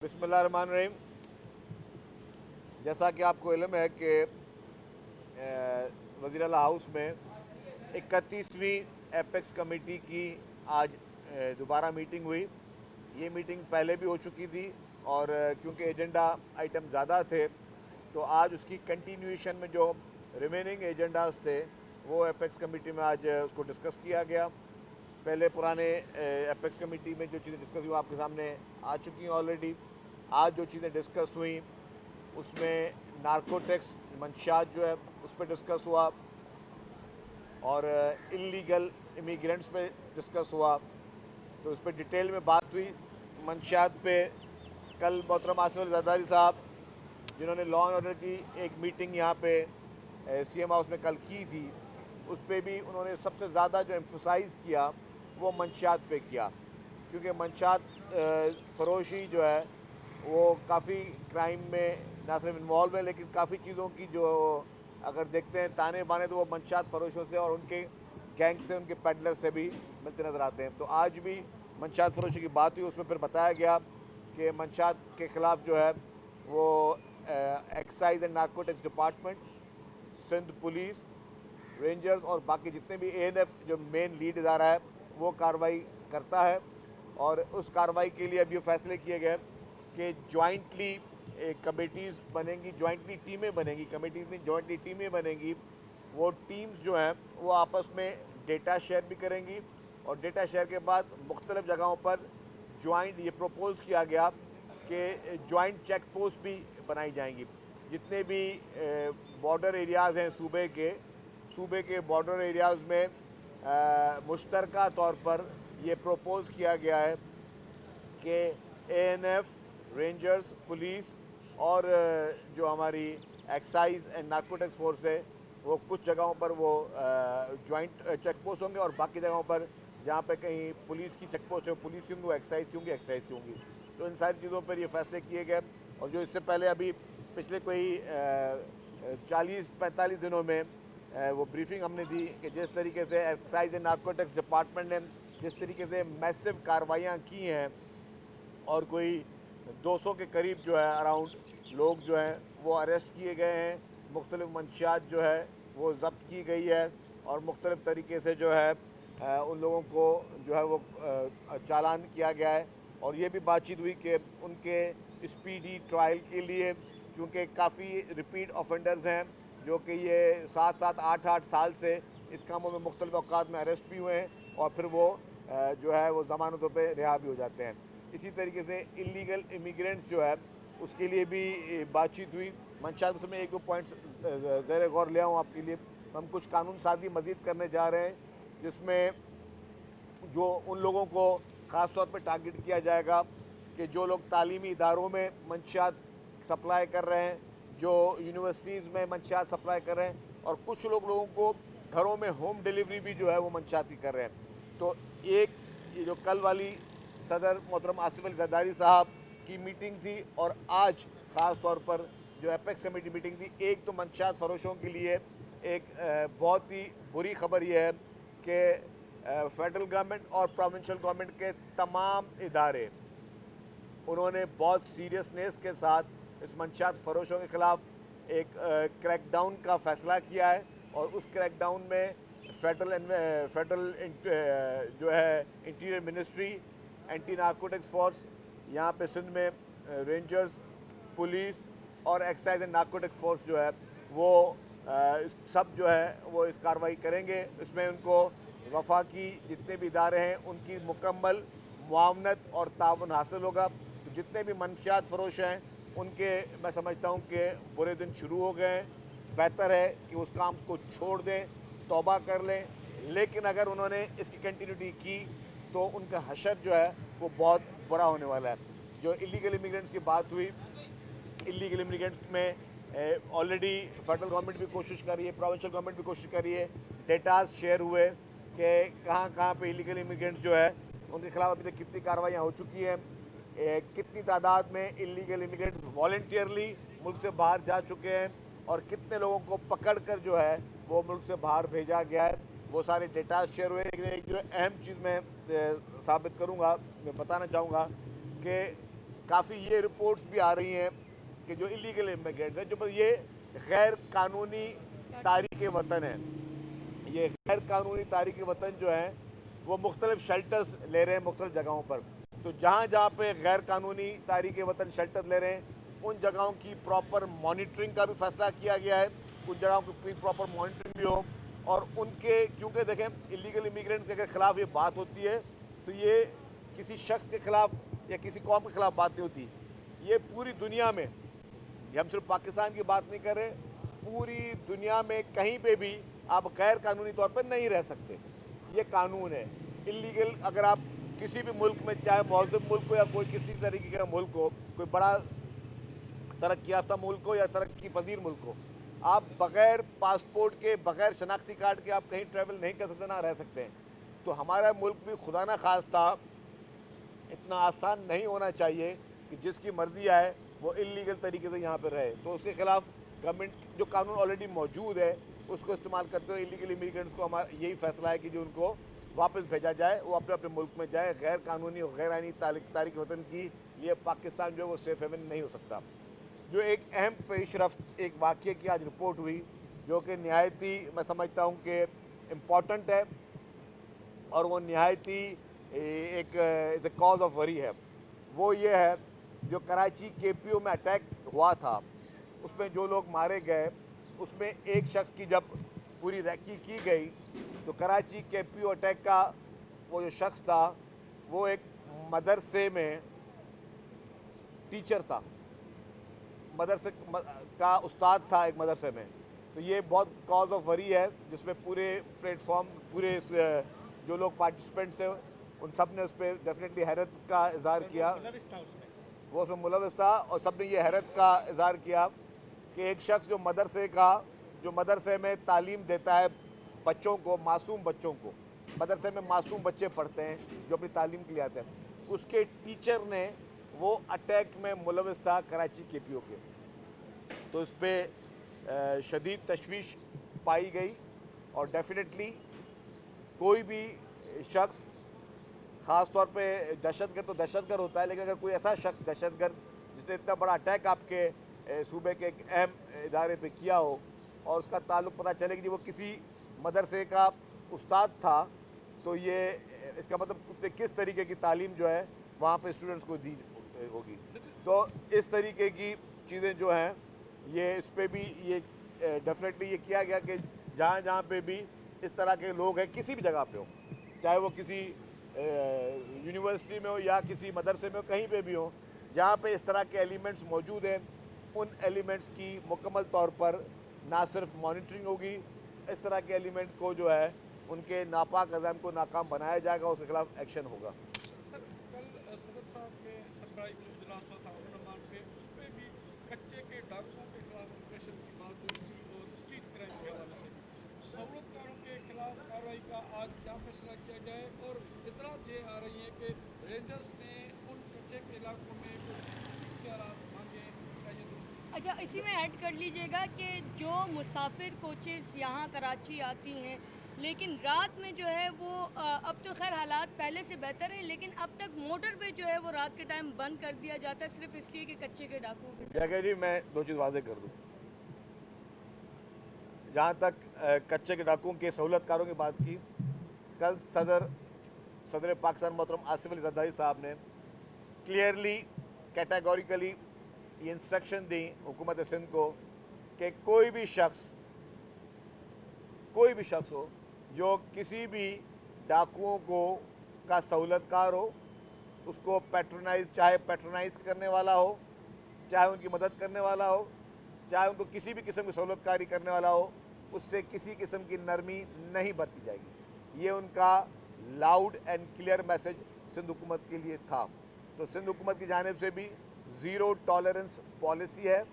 बिस्मिल्लाहिर्रहमानिर्रहीम। जैसा कि आपको इल्म है कि वज़ीर आला हाउस में 31वीं एपेक्स कमेटी की आज दोबारा मीटिंग हुई। ये मीटिंग पहले भी हो चुकी थी और क्योंकि एजेंडा आइटम ज़्यादा थे तो आज उसकी कंटिन्यूएशन में जो रिमेनिंग एजेंडाज थे वो एपेक्स कमेटी में आज उसको डिस्कस किया गया। पहले पुराने एपेक्स कमेटी में जो चीज़ें डिस्कस हुई आपके सामने आ चुकी हैं ऑलरेडी। आज जो चीज़ें डिस्कस हुई उसमें नार्कोटिक्स मंशियात जो है उस पर डिस्कस हुआ और इलीगल इमिग्रेंट्स पे डिस्कस हुआ, तो उस पर डिटेल में बात हुई। मंशियात पे कल मोहतरम आसिफ अली जरदारी साहब जिन्होंने लॉ एंड ऑर्डर की एक मीटिंग यहाँ पे सीएम हाउस में कल की थी, उस पर भी उन्होंने सबसे ज़्यादा जो एम्फोसाइज़ किया वो मंशियात पे किया, क्योंकि मंशियात फरोशी जो है वो काफ़ी क्राइम में ना सिर्फ इन्वॉल्व है लेकिन काफ़ी चीज़ों की जो अगर देखते हैं ताने बाने तो वो मंशियात फरोशों से और उनके गैंग से, उनके पेडलर से भी मिलते नज़र आते हैं। तो आज भी मंशियात फरोशी की बात हुई, उसमें फिर बताया गया कि मंशियात के ख़िलाफ़ जो है वो excise and narcotics department, Sindh police, rangers और बाकी जितने भी एएनएफ जो मेन लीड इदारा है वो कार्रवाई करता है। और उस कार्रवाई के लिए अब ये फैसले किए गए कि जॉइंटली कमेटीज़ बनेंगी, जॉइंटली टीमें बनेंगी, कमेटीज़ में जॉइंटली टीमें बनेंगी। वो टीम्स जो हैं वो आपस में डेटा शेयर भी करेंगी और डेटा शेयर के बाद मुख्तलिफ़ जगहों पर जॉइंट ये प्रपोज़ किया गया कि जॉइंट चेक पोस्ट भी बनाई जाएंगी। जितने भी बॉर्डर एरियाज़ हैं सूबे के बॉर्डर एरियाज़ में मुश्तरका तौर पर ये प्रपोज़ किया गया है कि एएनएफ, रेंजर्स, पुलिस और जो हमारी एक्साइज एंड नार्कोटिक्स फोर्स है वो कुछ जगहों पर वो जॉइंट चेक पोस्ट होंगे और बाकी जगहों पर जहाँ पे कहीं पुलिस की चेक पोस्ट है वो पुलिस की होंगी, एक्साइज की होंगी, एक्साइज की होंगी। तो इन सारी चीज़ों पर ये फैसले किए गए। और जो इससे पहले अभी पिछले कोई 40-45 दिनों में वो ब्रीफिंग हमने दी कि जिस तरीके से एक्साइज एंड नार्कोटिक्स डिपार्टमेंट ने जिस तरीके से मैसिव कार्रवाइयाँ की हैं और कोई 200 के करीब जो है अराउंड लोग जो हैं वो अरेस्ट किए गए हैं, मुख्तलिफ मंशियात जो है वो ज़ब्त की गई है और मुख्तलिफ तरीके से जो है उन लोगों को जो है वो चालान किया गया है। और ये भी बातचीत हुई कि उनके स्पीडी ट्रायल के लिए, क्योंकि काफ़ी रिपीट ऑफेंडर्स हैं जो कि ये 7-7, 8-8 साल से इस कामों में मुख्तलिफ औकात में अरेस्ट भी हुए हैं और फिर वो जो है वो ज़मानतों पे रिहा भी हो जाते हैं। इसी तरीके से इलीगल इमिग्रेंट्स जो है उसके लिए भी बातचीत हुई। मंशियात में एक दो पॉइंट्स ज़ेर गौर ले आऊँ आपके लिए। हम कुछ कानून साजी मज़ीद करने जा रहे हैं जिसमें जो उन लोगों को ख़ास तौर पर टारगेट किया जाएगा कि जो लोग तालीमी इदारों में मंशियात सप्लाई कर रहे हैं, जो यूनिवर्सिटीज़ में मंशियात सप्लाई कर रहे हैं और कुछ लोगों को घरों में होम डिलीवरी भी जो है वो मंशियात की कर रहे हैं। तो एक ये जो कल वाली सदर मोहतरम आसिफ अली जरदारी साहब की मीटिंग थी और आज ख़ास तौर पर जो एपेक्स कमेटी मीटिंग थी, एक तो मंशियात फरोशों के लिए एक बहुत ही बुरी खबर यह है कि फेडरल गवर्नमेंट और प्रोविंशियल गवर्नमेंट के तमाम इदारे उन्होंने बहुत सीरियसनेस के साथ इस मंशियात फरोशों के ख़िलाफ़ एक क्रैकडाउन का फ़ैसला किया है और उस क्रैकडाउन में फेडरल जो है interior ministry, anti narcotics force, यहाँ पे सिंध में रेंजर्स, पुलिस और एक्साइज एंड नार्कोटिक्स फोर्स जो है वो सब जो है वो इस कार्रवाई करेंगे। इसमें उनको वफाकी जितने भी इदारे हैं उनकी मुकम्मल मुआवनत और ताउन हासिल होगा। तो जितने भी मंशियात फरोश हैं उनके मैं समझता हूँ कि बुरे दिन शुरू हो गए हैं। बेहतर है कि उस काम को छोड़ दें, तौबा कर लें, लेकिन अगर उन्होंने इसकी कंटिन्यूटी की तो उनका हशर जो है वो बहुत बुरा होने वाला है। जो इलीगल इमिग्रेंट्स की बात हुई, इलीगल इमिग्रेंट्स में ऑलरेडी फेडरल गवर्नमेंट भी कोशिश कर रही है, प्रोविंशियल गवर्नमेंट भी कोशिश कर रही है। डेटाज शेयर हुए कि कहाँ पे इलीगल इमिग्रेंट्स जो है उनके खिलाफ अभी तक कितनी कार्रवाइयाँ हो चुकी हैं, कितनी तादाद में इलीगल इमिग्रेंट्स वॉलंटियरली मुल्क से बाहर जा चुके हैं और कितने लोगों को पकड़ कर जो है वो मुल्क से बाहर भेजा गया है। वो सारे डेटा शेयर हुए। लेकिन एक जो अहम चीज़ मैं साबित करूँगा, मैं बताना चाहूँगा कि काफ़ी ये रिपोर्ट्स भी आ रही हैं कि जो इलीगल इमिग्रेंट्स हैं, जो ये गैर कानूनी तारीक वतन है, ये गैर कानूनी तारीक वतन जो है वो मुख्तलिफ शेल्टर्स ले रहे हैं मुख्तलिफ जगहों पर। तो जहाँ जहाँ पे गैर कानूनी तारीक वतन शेल्टर ले रहे हैं उन जगहों की प्रॉपर मॉनिटरिंग का भी फैसला किया गया है, उन जगहों की प्रॉपर मॉनिटरिंग भी हो। और उनके, क्योंकि देखें इलीगल इमिग्रेंट्स के खिलाफ ये बात होती है तो ये किसी शख्स के खिलाफ या किसी कौम के खिलाफ बात नहीं होती, ये पूरी दुनिया में, हम सिर्फ पाकिस्तान की बात नहीं कर रहे, पूरी दुनिया में कहीं पे भी आप गैर कानूनी तौर पर नहीं रह सकते, ये कानून है। इलीगल अगर आप किसी भी मुल्क में, चाहे मौजूद मुल्क हो या कोई किसी तरीके का मुल्क हो, कोई बड़ा तरक्की याफ्ता मुल्क हो या तरक्की पजीर मुल्क हो, आप बग़ैर पासपोर्ट के, बग़ैर शनाख्ती कार्ड के आप कहीं ट्रैवल नहीं कर सकते, ना रह सकते हैं। तो हमारा मुल्क भी खुदा ना खास्ता इतना आसान नहीं होना चाहिए कि जिसकी मर्जी आए वो इलीगल तरीके से यहाँ पर रहे। तो उसके खिलाफ गवर्नमेंट जो कानून ऑलरेडी मौजूद है उसको इस्तेमाल करते हुए इलीगल इमिग्रेंट्स को हमारा यही फैसला है कि जो उनको वापस भेजा जाए, वो अपने अपने मुल्क में जाए। गैर कानूनी और गैर आईनी तारीक वतन की लिए पाकिस्तान जो है वो सेफ हेवन नहीं हो सकता। जो एक अहम पेशरफ्त एक वाक़े की आज रिपोर्ट हुई जो कि नहायत ही मैं समझता हूँ कि इम्पॉर्टेंट है और वो नहायत ही एक is a cause of worry है, वो ये है जो कराची KPO में अटैक हुआ था, उसमें जो लोग मारे गए उसमें एक शख्स की जब पूरी रैकी की गई तो कराची KPO अटैक का वो जो शख्स था वो एक मदरसे में टीचर था, मदरसे का उस्ताद था एक मदरसे में। तो ये बहुत कॉज ऑफ वरी है जिसमें पूरे प्लेटफॉर्म, पूरे जो लोग पार्टिसिपेंट्स हैं उन सब ने उस पर डेफिनेटली हैरत का इज़हार किया, वो उसमें मुलविस था और सब ने ये हैरत का इज़हार किया कि एक शख्स जो मदरसे में तालीम देता है बच्चों को, मासूम बच्चों को, मदरसे में मासूम बच्चे पढ़ते हैं जो अपनी तालीम के लिए आते हैं, उसके टीचर ने वो अटैक में मुलविस था कराची KPO के। तो इस पर शदीद तशवीश पाई गई और डेफिनेटली कोई भी शख्स, ख़ास तौर पे दहशतगर्द तो दहशतगर्द होता है, लेकिन अगर कोई ऐसा शख्स दहशतगर्द जिसने इतना बड़ा अटैक आपके सूबे के एक अहम इदारे पे किया हो और उसका ताल्लुक़ पता चले कि वो किसी मदरसे का उस्ताद था, तो ये इसका मतलब किस तरीके की तालीम जो है वहाँ पे स्टूडेंट्स को दी होगी। तो इस तरीके की चीज़ें जो हैं ये इस पर भी ये डेफिनेटली ये किया गया कि जहाँ जहाँ पे भी इस तरह के लोग हैं, किसी भी जगह पे हो, चाहे वो किसी यूनिवर्सिटी में हो या किसी मदरसे में हो, कहीं पे भी हो, जहाँ पे इस तरह के एलिमेंट्स मौजूद हैं, उन एलिमेंट्स की मुकम्मल तौर पर ना सिर्फ मॉनिटरिंग होगी, इस तरह के एलिमेंट को जो है उनके नापाक अज़ाम को नाकाम बनाया जाएगा, उसके खिलाफ एक्शन होगा। सर, कल सदर साहब के सरबराही इजलास था उन्मान पे, उस पर भी कच्चे के डाकुओं के खिलाफ ऑपरेशन की बात हुई थी और स्ट्रीट क्राइम के हवाले से सहूलतकारों के खिलाफ कार्रवाई का आज क्या फैसला किया जाए। और इतराज़ ये आ रही है कि रेंजर्स ने उन कच्चे के इलाकों में कुछ मांगे। अच्छा, इसी में ऐड कर लीजिएगा कि जो मुसाफिर कोचेस यहाँ कराची आती हैं, लेकिन रात में जो है वो अब तो खैर हालात पहले से बेहतर है, लेकिन अब तक मोटर पे जो है वो रात के टाइम बंद कर दिया जाता है सिर्फ इसलिए कि कच्चे के डाकू के। जी, मैं दो चीज़ वाज़ेह कर दूँ। जहाँ तक कच्चे के डाकुओं के सहूलतकारों की बात की, कल सदर पाकिस्तान मोहतरम आसिफ अली ज़रदारी साहब ने क्लियरली कैटेगोरिकली ये इंस्ट्रक्शन दी हुकूमत सिंध को कि कोई भी शख्स हो जो किसी भी डाकुओं को का सहूलतकार हो, उसको चाहे पैट्रोनाइज करने वाला हो, चाहे उनकी मदद करने वाला हो, चाहे उनको किसी भी किस्म की सहूलतकारी करने वाला हो, उससे किसी किस्म की नरमी नहीं बरती जाएगी। ये उनका loud and clear message Sindh हुकूमत के लिए था। तो सिंध हुकूमत की जानिब से भी ज़ीरो टॉलरेंस पॉलिसी है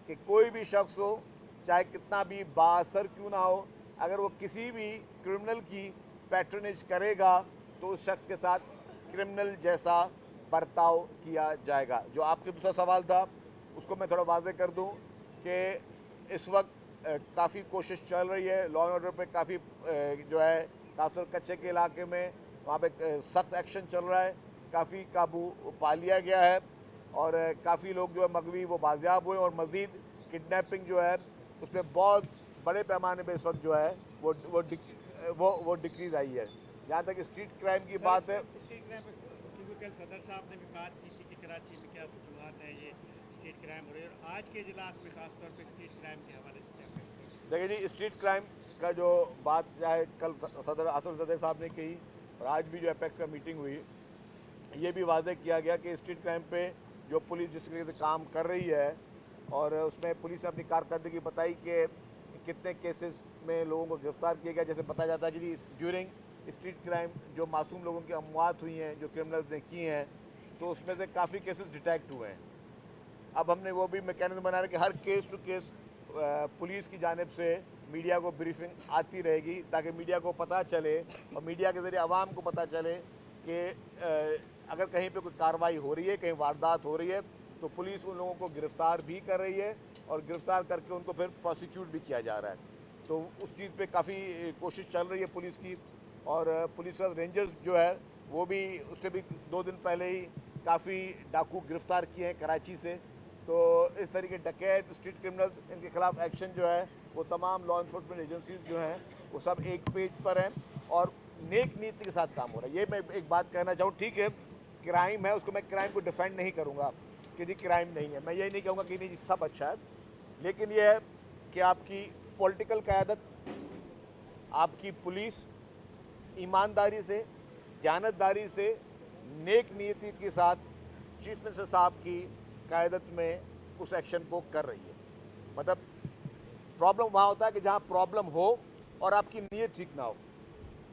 कि कोई भी शख्स हो, चाहे कितना भी बाअसर क्यों ना हो, अगर वो किसी भी क्रिमिनल की पैट्रोनेज करेगा तो उस शख्स के साथ क्रिमिनल जैसा बर्ताव किया जाएगा। जो आपके दूसरा सवाल था उसको मैं थोड़ा वाज़ेह कर दूं कि इस वक्त काफ़ी कोशिश चल रही है लॉ एंड ऑर्डर पे, काफ़ी जो है खासतौर कच्चे के इलाके में वहाँ पे सख्त एक्शन चल रहा है, काफ़ी काबू पा लिया गया है और काफ़ी लोग जो है मगवी वो बाजियाब हुए और मज़ीद किडनैपिंग जो है उसमें बहुत बड़े पैमाने पे इस वक्त जो है वो डिक्रीज आई है। जहाँ तक स्ट्रीट क्राइम की बात है, स्ट्रीट क्राइम क्योंकि कल सदर साहब ने भी बात की थी कि कराची में क्या वजूहत है ये स्ट्रीट क्राइम हो रही है, और आज के इजलास में खासतौर पर स्ट्रीट क्राइम के हवाले से देखिए जी, स्ट्रीट क्राइम का जो बात चाहे कल सदर असद सदर साहब ने कही और आज भी जो एपेक्स का मीटिंग हुई, ये भी वादे किया गया कि स्ट्रीट क्राइम पे जो पुलिस जिस तरीके से काम कर रही है और उसमें पुलिस ने अपनी कारकर्दगी बताई कि कितने केसेस में लोगों को गिरफ्तार किया गया। जैसे बताया जाता है कि जी ड्यूरिंग स्ट्रीट क्राइम जो मासूम लोगों की अमवात हुई हैं, जो क्रिमिनल्स ने की हैं, तो उसमें से काफ़ी केसेस डिटेक्ट हुए हैं। अब हमने वो भी मैकेनिज्म बना रहे कि हर केस टू केस पुलिस की जानिब से मीडिया को ब्रीफिंग आती रहेगी ताकि मीडिया को पता चले और मीडिया के ज़रिए आवाम को पता चले कि अगर कहीं पे कोई कार्रवाई हो रही है, कहीं वारदात हो रही है, तो पुलिस उन लोगों को गिरफ़्तार भी कर रही है और गिरफ़्तार करके उनको फिर प्रोसिक्यूट भी किया जा रहा है। तो उस चीज़ पे काफ़ी कोशिश चल रही है पुलिस की। और पुलिस रेंजर्स जो है वो भी उससे भी 2 दिन पहले ही काफ़ी डाकू गिरफ़्तार किए हैं कराची से। तो इस तरीके डकैत स्ट्रीट क्रिमिनल्स इनके खिलाफ एक्शन जो है वो तमाम लॉ इन्फोर्समेंट एजेंसीज जो हैं वो सब एक पेज पर हैं और नेक नीति के साथ काम हो रहा है। ये मैं एक बात कहना चाहूँ, ठीक है क्राइम है, उसको मैं क्राइम को डिफेंड नहीं करूँगा कि जी क्राइम नहीं है, मैं यही नहीं कहूँगा कि नहीं जी सब अच्छा है, लेकिन यह है कि आपकी पॉलिटिकल क़यादत, आपकी पुलिस ईमानदारी से, दयानतदारी से, नेक नीति के साथ चीफ मिनिस्टर साहब की क़यादत में उस एक्शन को कर रही है। मतलब प्रॉब्लम वहाँ होता है कि जहाँ प्रॉब्लम हो और आपकी नीयत ठीक ना हो,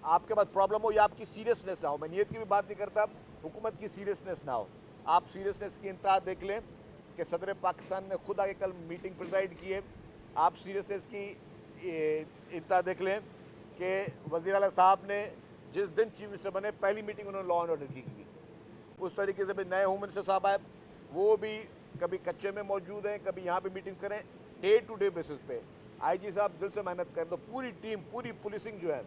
आपके पास प्रॉब्लम हो या आपकी सीरियसनेस ना हो। मैं नीयत की भी बात नहीं करता, हुकूमत की सीरियसनेस ना हो। आप सीरियसनेस की इंतहा देख लें कि सदर पाकिस्तान ने खुद आके कल मीटिंग प्रिजाइड की है। आप सीरियसनेस की इंतहा देख लें कि वज़ीर आला साहब ने जिस दिन चीफ मिनिस्टर बने पहली मीटिंग उन्होंने लॉ एंड ऑर्डर की। उस तरीके से भी नए होम मिनिस्टर साहब आए, वो भी कभी कच्चे में मौजूद हैं, कभी यहाँ पे मीटिंग करें, डे टू डे बेसिस पे आईजी साहब दिल से मेहनत करें। तो पूरी टीम, पूरी पुलिसिंग जो है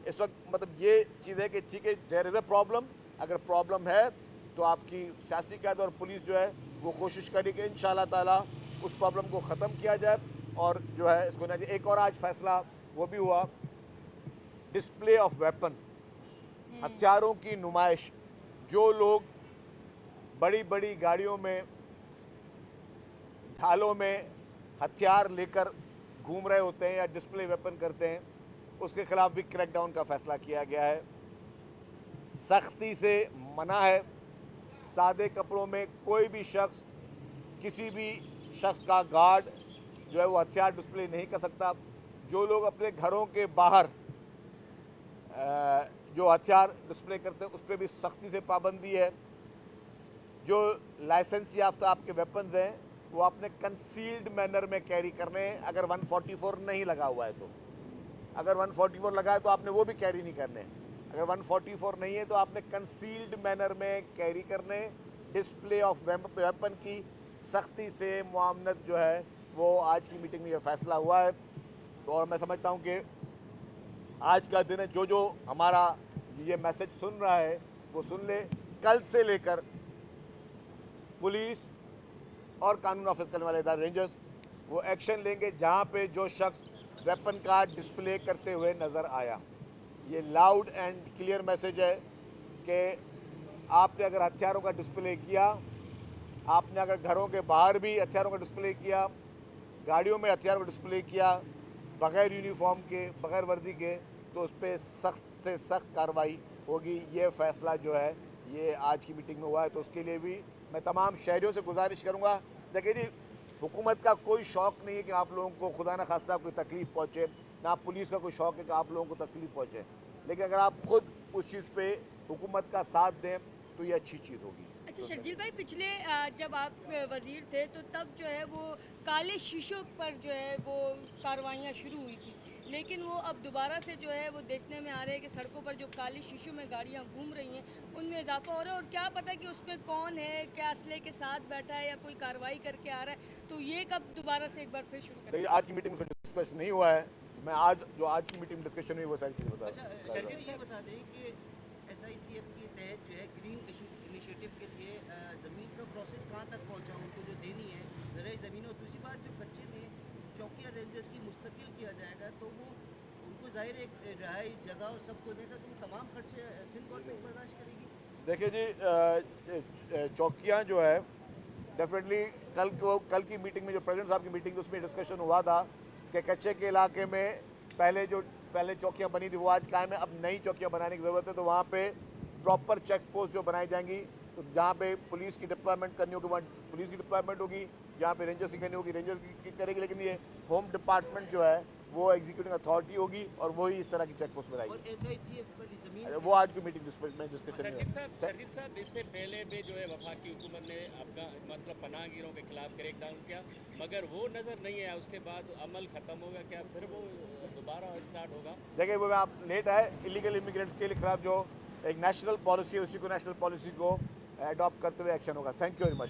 इस वक्त, मतलब ये चीज़ है कि ठीक है देयर इज़ अ प्रॉब्लम, अगर प्रॉब्लम है तो आपकी सियासी क़यादत और पुलिस जो है वो कोशिश करेगी कि इंशाअल्लाह ताला उस प्रॉब्लम को ख़त्म किया जाए और जो है इसको ना। एक और आज फैसला वो भी हुआ, डिस्प्ले ऑफ वेपन, हथियारों की नुमाइश। जो लोग बड़ी बड़ी गाड़ियों में, ढालों में हथियार लेकर घूम रहे होते हैं या डिस्प्ले वेपन करते हैं, उसके खिलाफ भी क्रैकडाउन का फैसला किया गया है। सख्ती से मना है, सादे कपड़ों में कोई भी शख्स, किसी भी शख्स का गार्ड जो है वो हथियार डिस्प्ले नहीं कर सकता। जो लोग अपने घरों के बाहर जो हथियार डिस्प्ले करते हैं उस पर भी सख्ती से पाबंदी है। जो लाइसेंस याफ्ता आपके वेपन्स हैं वो आपने कंसील्ड मैनर में कैरी करने हैं, अगर 144 नहीं लगा हुआ है तो। अगर 144 लगा है तो आपने वो भी कैरी नहीं करने। अगर 144 नहीं है तो आपने कंसील्ड मैनर में कैरी करने। डिस्प्ले ऑफ वेपन की सख्ती से मुआमलत जो है वो आज की मीटिंग में ये फैसला हुआ है। और मैं समझता हूँ कि आज का दिन है, जो हमारा ये मैसेज सुन रहा है वो सुन ले। कल से लेकर पुलिस और कानून ऑफिस करने वाले इदारे, रेंजर्स, वो एक्शन लेंगे जहाँ पे जो शख्स वेपन का डिस्प्ले करते हुए नज़र आया। ये लाउड एंड क्लियर मैसेज है कि आपने अगर हथियारों का डिस्प्ले किया, आपने अगर घरों के बाहर भी हथियारों का डिस्प्ले किया, गाड़ियों में हथियारों का डिस्प्ले किया बग़ैर यूनिफॉर्म के, बग़ैर वर्दी के, तो उस पर सख्त से सख्त कार्रवाई होगी। ये फ़ैसला जो है ये आज की मीटिंग में हुआ है। तो उसके लिए भी मैं तमाम शहरियों से गुजारिश करूँगा, देखिए जी हुकूमत का कोई शौक़ नहीं है कि आप लोगों को खुदा न खास्ता कोई तकलीफ़ पहुँचे, ना पुलिस का कोई शौक़ है कि आप लोगों को तकलीफ़ पहुँचे, लेकिन अगर आप खुद उस चीज़ पे हुकूमत का साथ दें तो ये अच्छी चीज़ होगी। अच्छा शर्जील भाई, पिछले जब आप वज़ीर थे तो तब जो है वो काले शीशों पर जो है वो कार्रवाइयाँ शुरू हुई थी, लेकिन वो अब दोबारा से जो है वो देखने में आ रहे हैं कि सड़कों पर जो काले शीशों में गाड़ियाँ घूम रही हैं उनमें इजाफा हो रहा है। और क्या पता कि उसमें कौन है, क्या असले के साथ बैठा है या कोई कार्रवाई करके आ रहा है, तो ये कब दोबारा से एक बार फिर शुरू करें? आज की मीटिंग में डिस्कस नहीं हुआ है, मैं आज की मीटिंग में डिस्कशन हुई वो सारी चीज़ें बता। अच्छा, ये बता दें कि SICF के तहत जो है ग्रीन इनिशिएटिव के लिए ज़मीन का प्रोसेस कहाँ तक पहुँचा, उनको जो देनी है ज़रूरी ज़मीन, और दूसरी बात जो कच्चे में चौकिया रेंजर्स की मुस्तकिल किया जाएगा तो वो उनको ज़ाहिर एक रहाइश जगह और सबको देगा, तो वो तमाम खर्चे सिंध गवर्नमेंट बर्दाश्त करेगी। देखिए जी, चौकियाँ जो है डेफिनेटली कल की मीटिंग में जो प्रेसिडेंट साहब की मीटिंग थी उसमें डिस्कशन हुआ था कि कच्चे के इलाके में पहले चौकियाँ बनी थी वो आज कायम है, अब नई चौकियाँ बनाने की ज़रूरत है। तो वहाँ पे प्रॉपर चेक पोस्ट जो बनाई जाएंगी, तो जहाँ पे पुलिस की डिप्लॉयमेंट करनी होगी वहाँ पुलिस की डिप्लॉयमेंट होगी, जहाँ पे रेंजर्स की करनी होगी रेंजर्स की करेगी, लेकिन ये होम डिपार्टमेंट जो है वो एग्जीक्यूटिंग अथॉरिटी होगी और वही इस तरह की चेक पोस्ट बनाएगी। और SICF वाली ज़मीन वो आज की मीटिंग में डिस्कशन सरजीत साहब, इससे पहले भी जो है वफाकी हुकूमत ने अपना मतलब पनाहगीरों के खिलाफ क्रैकडाउन किया, मगर वो नज़र नहीं आया, उसके बाद अमल ख़त्म होगा क्या, फिर वो दोबारा स्टार्ट होगा? देखिए वो आप लेट है, इलीगल इमिग्रेंट्स के खिलाफ जो एक नेशनल पॉलिसी है उसी को नेशनल पॉलिसी को अडॉप्ट करते हुए एक्शन होगा। Thank you very much.